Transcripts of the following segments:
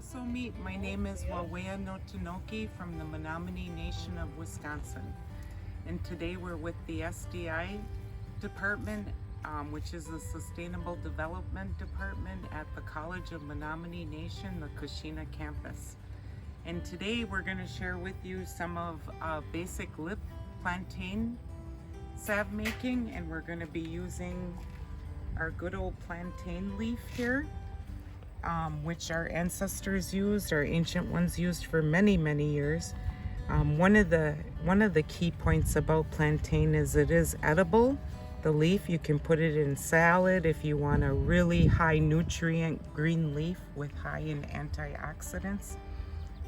Someet. My name is Wawea Notinoki from the Menominee Nation of Wisconsin. And today we're with the SDI department, which is the Sustainable Development Department at the College of Menominee Nation, the Kashina campus. And today we're going to share with you some of basic lip plantain salve making, and we're going to be using our good old plantain leaf here. Which our ancestors used, our ancient ones used for many years. One of the key points about plantain is it is edible. The leaf, you can put it in salad if you want a really high nutrient green leaf with high in antioxidants.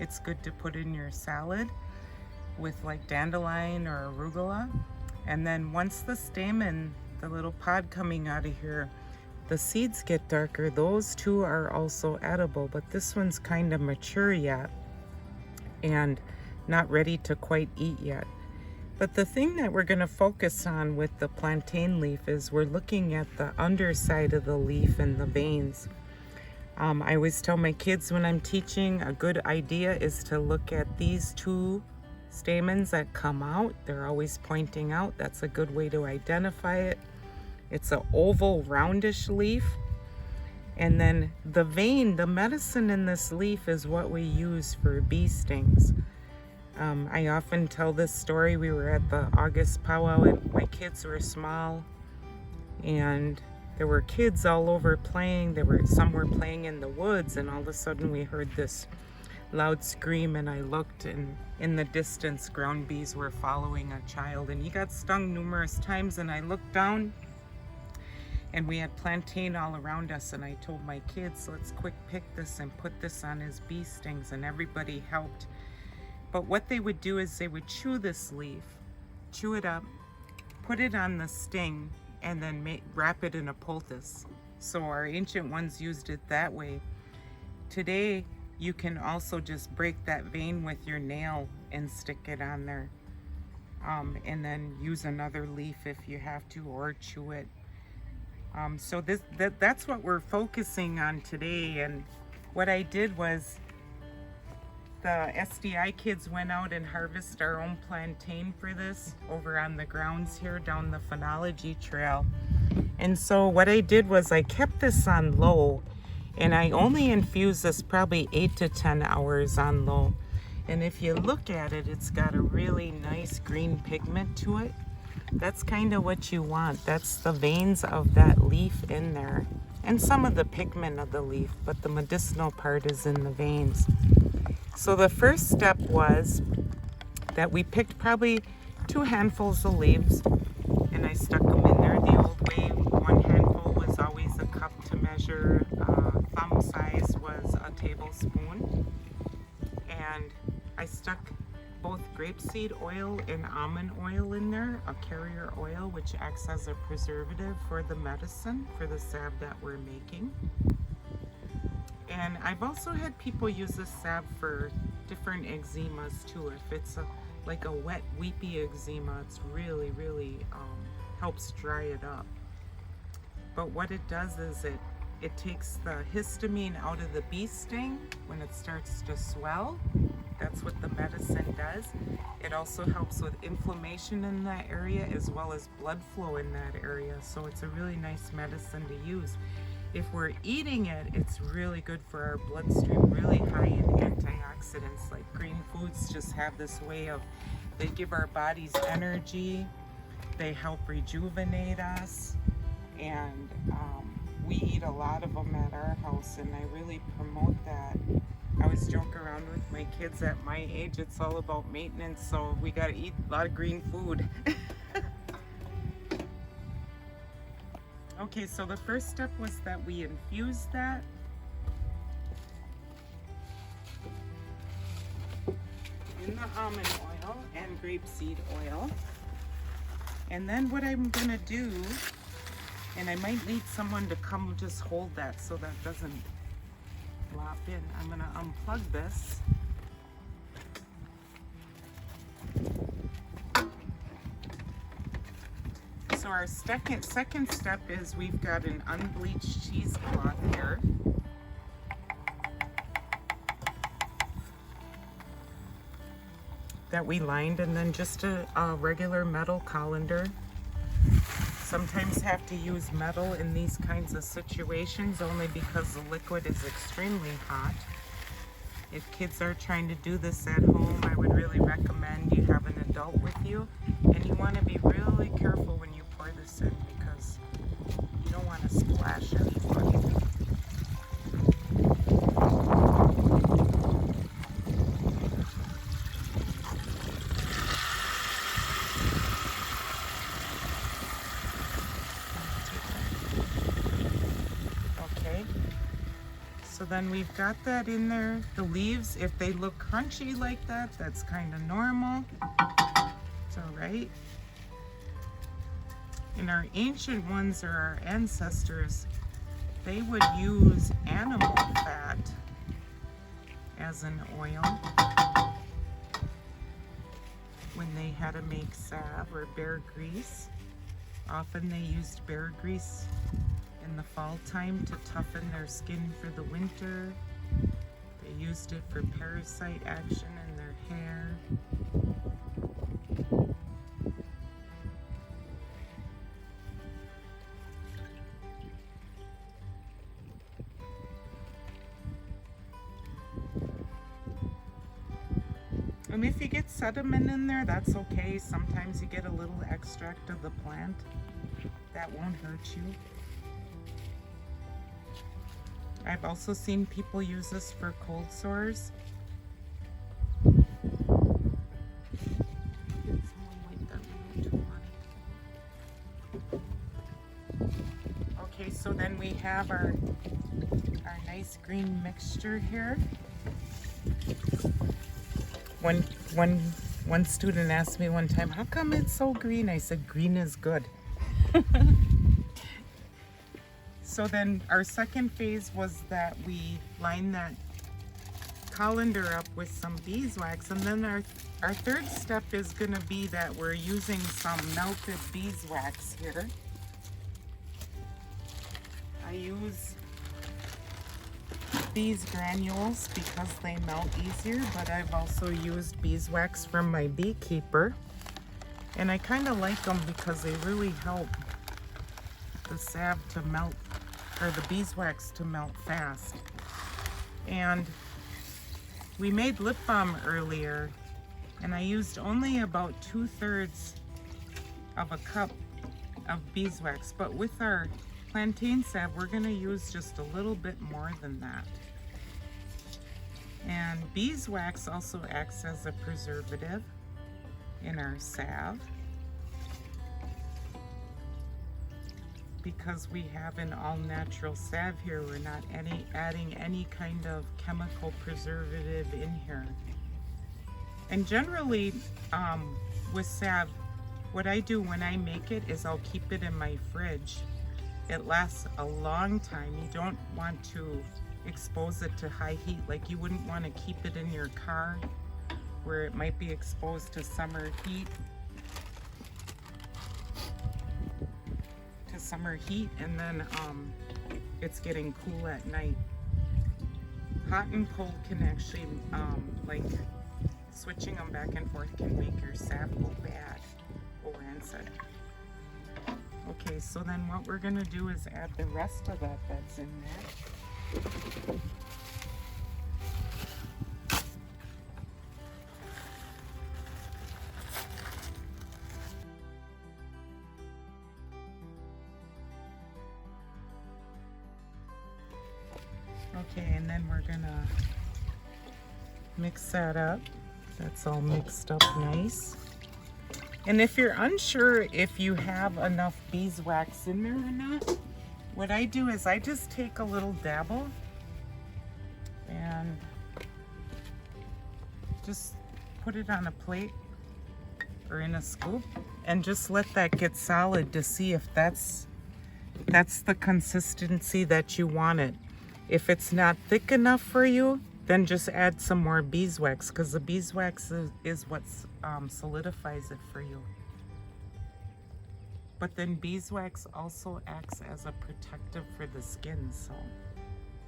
It's good to put in your salad with like dandelion or arugula. And then once the stamen, the little pod coming out of here, the seeds get darker, those two are also edible, but this one's kind of mature yet and not ready to quite eat yet. But the thing that we're going to focus on with the plantain leaf is we're looking at the underside of the leaf and the veins. I always tell my kids when I'm teaching, a good idea is to look at these two stamens that come out. They're always pointing out. That's a good way to identify it. It's an oval, roundish leaf. And then the vein, the medicine in this leaf is what we use for bee stings. I often tell this story. We were at the August powwow and my kids were small. And there were kids all over playing. Some were playing in the woods, and all of a sudden we heard this loud scream, and I looked, and in the distance ground bees were following a child, and he got stung numerous times. And I looked down, and we had plantain all around us, and I told my kids, let's quick pick this and put this on his bee stings, and everybody helped. But what they would do is they would chew this leaf, chew it up, put it on the sting, and then wrap it in a poultice. So our ancient ones used it that way. Today, you can also just break that vein with your nail and stick it on there. And then use another leaf if you have to, or chew it. So that's what we're focusing on today. And what I did was the SDI kids went out and harvested our own plantain for this over on the grounds here down the phenology trail. And so what I did was I kept this on low, and I only infused this probably 8 to 10 hours on low. And if you look at it, it's got a really nice green pigment to it. That's kind of what you want. That's the veins of that leaf in there, and some of the pigment of the leaf, but the medicinal part is in the veins. So the first step was that we picked probably 2 handfuls of leaves, and I stuck them in there the old way. 1 handful was always a cup to measure. Thumb size was a tablespoon. And I stuck both grapeseed oil and almond oil in there, a carrier oil, which acts as a preservative for the medicine, for the salve that we're making. And I've also had people use this salve for different eczemas too. If it's like a wet, weepy eczema, it's really helps dry it up. But what it does is it takes the histamine out of the bee sting when it starts to swell. That's what the medicine does. It also helps with inflammation in that area as well as blood flow in that area. So it's a really nice medicine to use. If we're eating it, it's really good for our bloodstream, really high in antioxidants. Like green foods just have this way of, they give our bodies energy, they help rejuvenate us, and we eat a lot of them at our house, and I really promote that. I always joke around with my kids at my age, it's all about maintenance, so we gotta eat a lot of green food. Okay, so the first step was that we infused that. In the almond oil and grapeseed oil. And then what I'm gonna do, and I might need someone to come just hold that so that doesn't flop in. I'm gonna unplug this. So our second step is we've got an unbleached cheesecloth here. that we lined, and then just a regular metal colander. Sometimes have to use metal in these kinds of situations only because the liquid is extremely hot. If kids are trying to do this at home, I would really recommend you have an adult with you, and you want to be really careful when you pour this in because you don't want to splash anything. So then we've got that in there. The leaves, if they look crunchy like that, that's kind of normal. It's all right. And our ancient ones, or our ancestors, they would use animal fat as an oil when they had to make salve or bear grease. Often they used bear grease in the fall time to toughen their skin for the winter. They used it for parasite action in their hair. And if you get sediment in there, that's okay. Sometimes you get a little extract of the plant. That won't hurt you. I've also seen people use this for cold sores. Okay, so then we have our nice green mixture here. One student asked me one time, how come it's so green? I said, green is good. So then our second phase was that we lined that colander up with some beeswax, and then our third step is going to be that we're using some melted beeswax here. I use these granules because they melt easier, but I've also used beeswax from my beekeeper, and I kind of like them because they really help the salve to melt, or the beeswax to melt fast. And we made lip balm earlier, and I used only about 2/3 of a cup of beeswax, but with our plantain salve we're going to use just a little bit more than that. And beeswax also acts as a preservative in our salve, because we have an all-natural salve here. We're not adding any kind of chemical preservative in here. And generally with salve, what I do when I make it is I'll keep it in my fridge. It lasts a long time. You don't want to expose it to high heat. Like, you wouldn't want to keep it in your car where it might be exposed to summer heat. And then it's getting cool at night. Hot and cold can actually, like switching them back and forth can make your salve go bad or rancid. Okay, so then what we're gonna do is add the rest of that that's in there. Okay, and then we're gonna mix that up. That's all mixed up nice. And if you're unsure if you have enough beeswax in there or not, what I do is I just take a little dabble and just put it on a plate or in a scoop and just let that get solid to see if that's the consistency that you want it. If it's not thick enough for you, then just add some more beeswax, because the beeswax is what solidifies it for you. But then beeswax also acts as a protective for the skin, so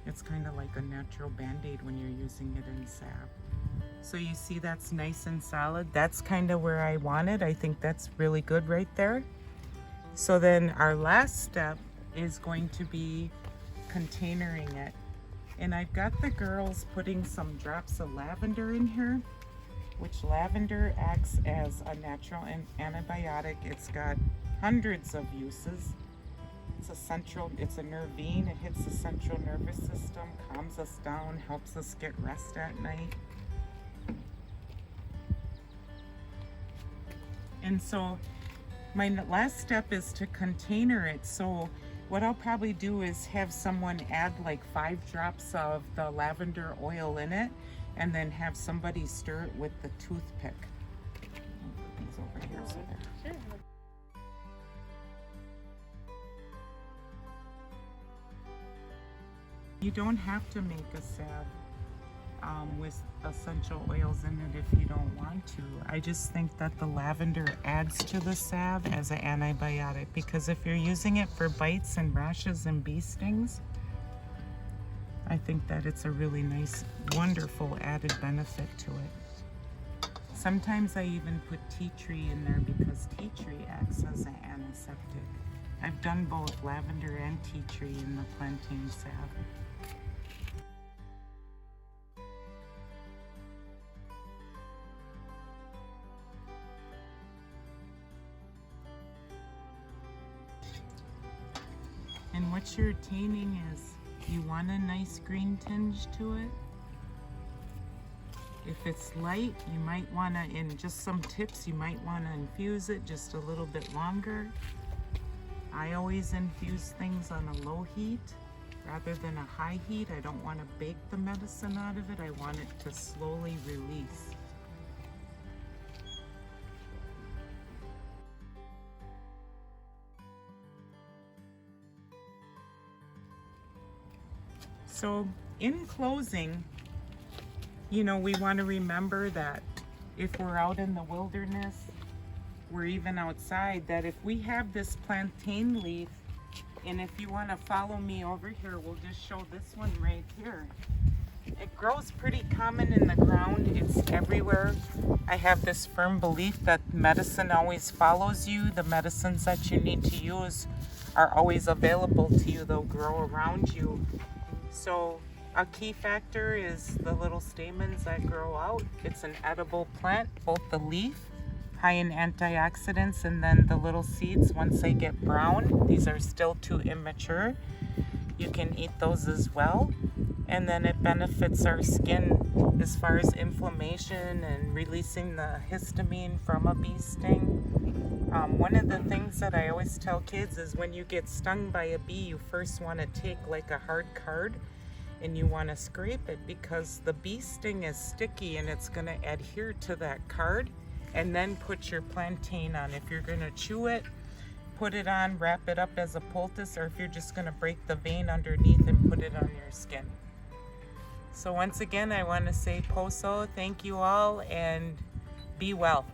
it's kind of like a natural band-aid when you're using it in salve. So you see that's nice and solid. That's kind of where I want it. I think that's really good right there. So then our last step is going to be containering it. And I've got the girls putting some drops of lavender in here, which lavender acts as a natural antibiotic. It's got hundreds of uses. It's a nervine. It hits the central nervous system, calms us down, helps us get rest at night. And so my last step is to container it. So what I'll probably do is have someone add like 5 drops of the lavender oil in it, and then have somebody stir it with the toothpick. I'll put these over here so they're... Sure. You don't have to make a salve with essential oils in it if you don't want to. I just think that the lavender adds to the salve as an antibiotic, because if you're using it for bites and rashes and bee stings, I think that it's a really nice, wonderful added benefit to it. Sometimes I even put tea tree in there because tea tree acts as an antiseptic. I've done both lavender and tea tree in the plantain salve. And what you're attaining is, you want a nice green tinge to it. If it's light, you might want to, in just some tips, you might want to infuse it just a little bit longer. I always infuse things on a low heat rather than a high heat. I don't want to bake the medicine out of it. I want it to slowly release. So in closing, you know, we want to remember that if we're out in the wilderness, we're even outside, that if we have this plantain leaf, and if you want to follow me over here, we'll just show this one right here. It grows pretty common in the ground. It's everywhere. I have this firm belief that medicine always follows you. The medicines that you need to use are always available to you. They'll grow around you. So a key factor is the little stamens that grow out. It's an edible plant, both the leaf, high in antioxidants, and then the little seeds, once they get brown, these are still too immature. You can eat those as well. And then it benefits our skin as far as inflammation and releasing the histamine from a bee sting. One of the things that I always tell kids is when you get stung by a bee, you first want to take like a hard card and you want to scrape it, because the bee sting is sticky and it's going to adhere to that card. And then put your plantain on. If you're going to chew it, put it on, wrap it up as a poultice, or if you're just going to break the vein underneath and put it on your skin. So once again, I want to say Poso, thank you all, and be well.